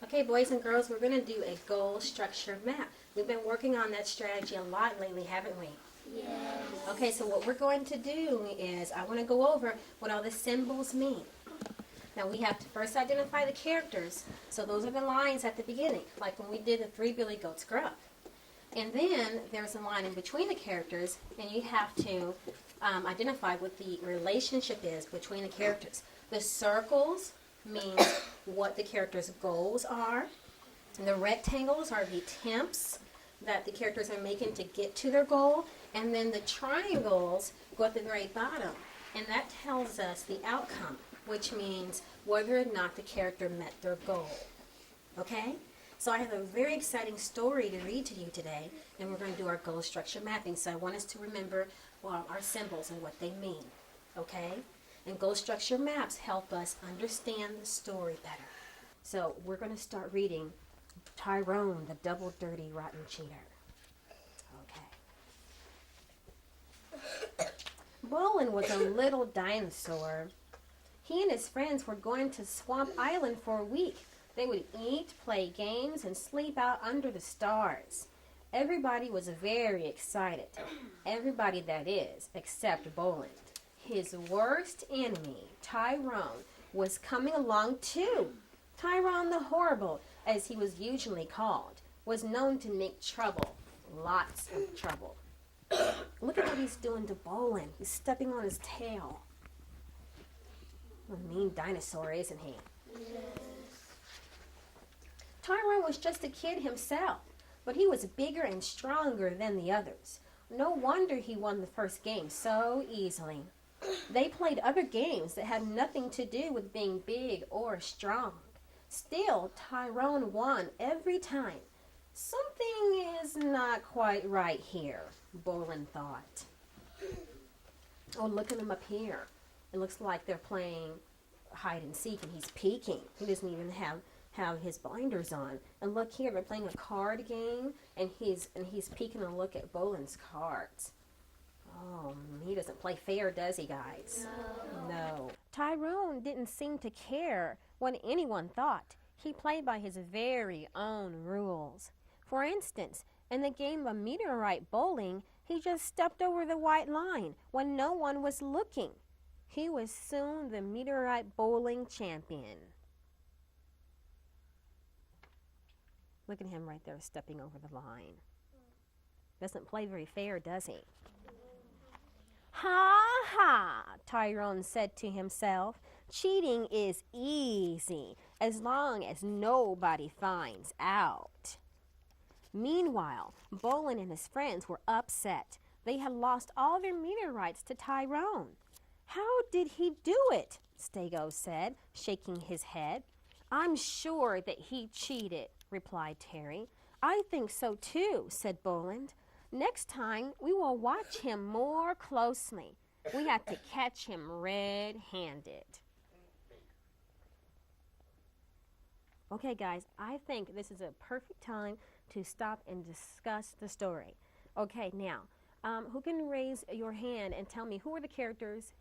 Okay, boys and girls, we're going to do a goal structure map. We've been working on that strategy a lot lately, haven't we? Yes. Okay, so what we're going to do is I want to go over what all the symbols mean. Now we have to first identify the characters. So those are the lines at the beginning, like when we did the Three Billy Goats Gruff. And then there's a line in between the characters, and you have to identify what the relationship is between the characters. The circles means what the characters' goals are. And the rectangles are the attempts that the characters are making to get to their goal. And then the triangles go at the very bottom. And that tells us the outcome, which means whether or not the character met their goal. Okay? So I have a very exciting story to read to you today, and we're going to do our goal structure mapping. So I want us to remember our symbols and what they mean. Okay? And goal structure maps help us understand the story better. So we're going to start reading Tyrone, the double dirty rotten cheater. Okay. Bolin was a little dinosaur. He and his friends were going to Swamp Island for a week. They would eat, play games, and sleep out under the stars. Everybody was very excited. Everybody, that is, except Bolin. His worst enemy, Tyrone, was coming along too. Tyrone the Horrible, as he was usually called, was known to make trouble. Lots of trouble. Look at what he's doing to Bolin. He's stepping on his tail. A mean dinosaur, isn't he? Yes. Tyrone was just a kid himself, but he was bigger and stronger than the others. No wonder he won the first game so easily. They played other games that had nothing to do with being big or strong. Still, Tyrone won every time. Something is not quite right here, Bolin thought. Oh, look at him up here. It looks like they're playing hide and seek, and he's peeking. He doesn't even have his blinders on. And look here, they're playing a card game, and he's peeking a look at Bolin's cards. Oh, he doesn't play fair, does he, guys? No. Tyrone didn't seem to care what anyone thought. He played by his very own rules. For instance, in the game of meteorite bowling, he just stepped over the white line when no one was looking. He was soon the meteorite bowling champion. Look at him right there stepping over the line. Doesn't play very fair, does he? Ha ha, Tyrone said to himself. Cheating is easy as long as nobody finds out. Meanwhile, Bolin and his friends were upset. They had lost all their meteorites to Tyrone. How did he do it? Stego said, shaking his head. I'm sure that he cheated, replied Terry. I think so too, said Bolin. Next time, we will watch him more closely. We have to catch him red-handed. Okay, guys, I think this is a perfect time to stop and discuss the story. Okay, now, who can raise your hand and tell me who are the characters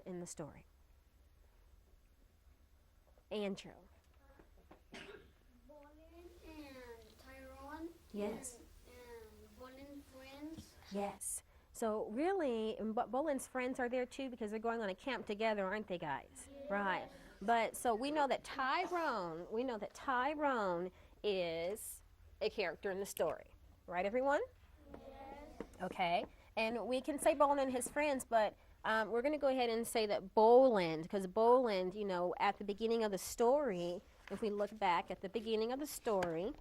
in the story? Andrew. Bolin and Tyrone. Yes. And Bolin friends. Yes. So really, Bolin's friends are there too because they're going on a camp together, aren't they, guys? Yes. Right. But so we know that Tyrone is a character in the story. Right, everyone? Yes. Okay. And we can say Bolin and his friends, but we're going to go ahead and say that Bolin, because Bolin, at the beginning of the story, if we look back at the beginning of the story,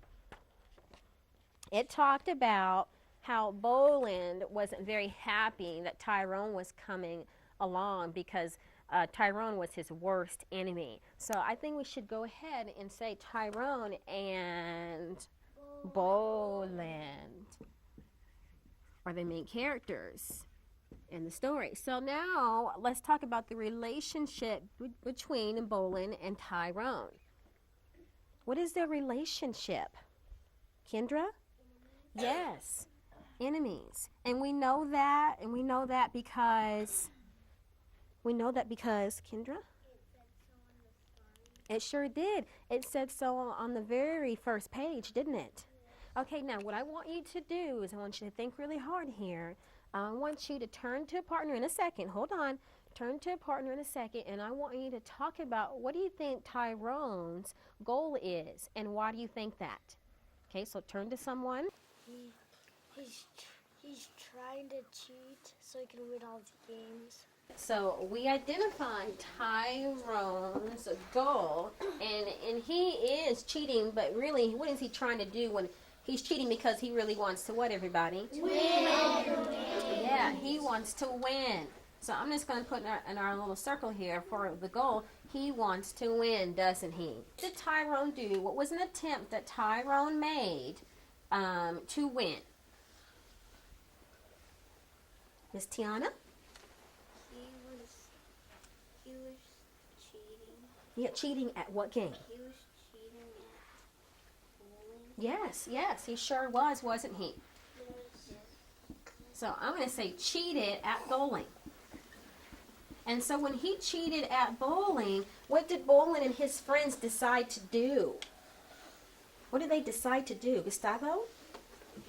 it talked about how Bolin wasn't very happy that Tyrone was coming along because Tyrone was his worst enemy. So I think we should go ahead and say Tyrone and Bolin are the main characters in the story. So now let's talk about the relationship between Bolin and Tyrone. What is their relationship? Kendra? Yes, enemies. And we know that because Kendra? It sure did. It said so on the very first page, didn't it? Okay, now what I want you to do is I want you to think really hard here. I want you to turn to a partner in a second. Hold on. Turn to a partner in a second, and I want you to talk about what do you think Tyrone's goal is, and why do you think that? Okay, so turn to someone. He's trying to cheat so he can win all the games. So we identified Tyrone's goal, and he is cheating, but really, what is he trying to do when he's cheating? Because he really wants to what, everybody? Win. Yeah, he wants to win. So I'm just going to put in our little circle here for the goal. He wants to win, doesn't he? What did Tyrone do? What was an attempt that Tyrone made to win? Miss Tiana? He was cheating. Yeah, cheating at what game? He was cheating at bowling. Yes, he sure was, wasn't he? Yes. So I'm going to say cheated at bowling. And so when he cheated at bowling, what did Bolin and his friends decide to do? What did they decide to do, Gustavo?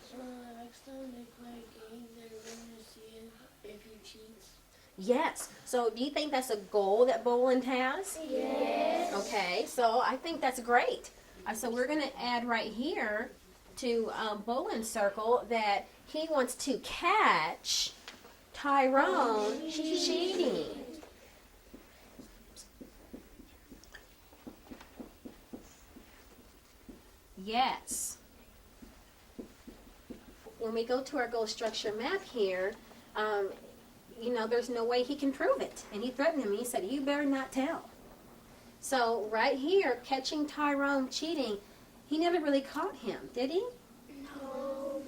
So next time they play a game, they're going to see if he cheats. Yes. So do you think that's a goal that Bolin has? Yes. Okay, so I think that's great. So we're going to add right here to Bolin's circle that he wants to catch Tyrone cheating. Yes. When we go to our goal structure map here, there's no way he can prove it. And he threatened him. He said, "You better not tell." So right here, catching Tyrone cheating, he never really caught him, did he? No.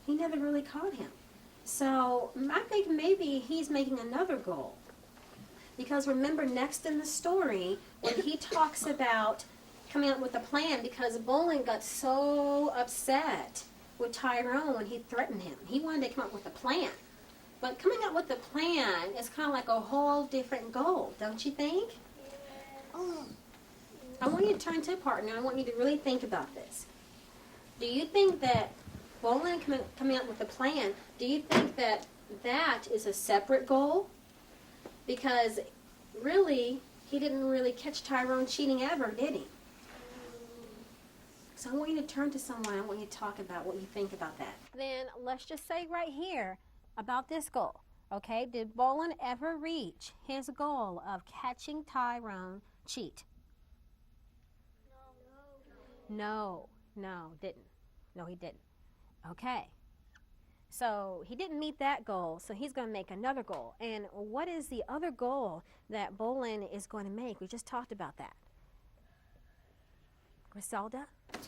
He never really caught him. So I think maybe he's making another goal. Because remember, next in the story, when he talks about coming up with a plan, because Bolin got so upset with Tyrone when he threatened him. He wanted to come up with a plan. But coming up with a plan is kind of like a whole different goal, don't you think? Oh. I want you to turn to a partner. I want you to really think about this. Do you think that Bolin coming up with a plan, do you think that that is a separate goal? Because really, he didn't really catch Tyrone cheating ever, did he? So I want you to turn to someone. I want you to talk about what you think about that. Then let's just say right here about this goal. Okay, did Bolin ever reach his goal of catching Tyrone cheat? No, didn't. No, he didn't. Okay. So he didn't meet that goal, so he's going to make another goal. And what is the other goal that Bolin is going to make? We just talked about that. Griselda? To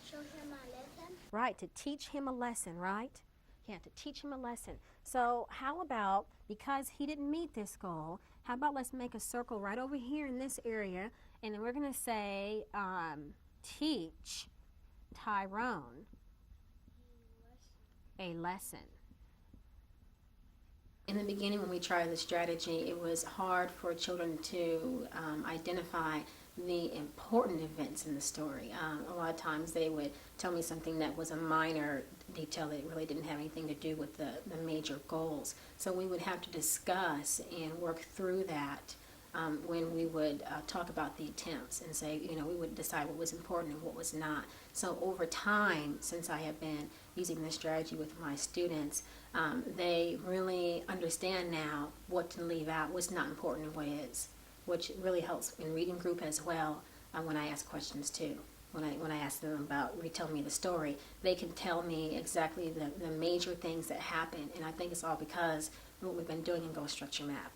show him a lesson. Right, to teach him a lesson, right? Yeah, to teach him a lesson. So how about, because he didn't meet this goal, how about let's make a circle right over here in this area, and then we're going to say, teach Tyrone a lesson. In the beginning, when we tried the strategy, it was hard for children to identify the important events in the story. A lot of times they would tell me something that was a minor detail that really didn't have anything to do with the major goals. So we would have to discuss and work through that when we would talk about the attempts and say, we would decide what was important and what was not. So over time, since I have been using this strategy with my students, they really understand now what to leave out, what's not important and what is, which really helps in reading group as well when I ask questions too. When I ask them about retelling me the story, they can tell me exactly the major things that happen, and I think it's all because of what we've been doing in Goal Structure Map.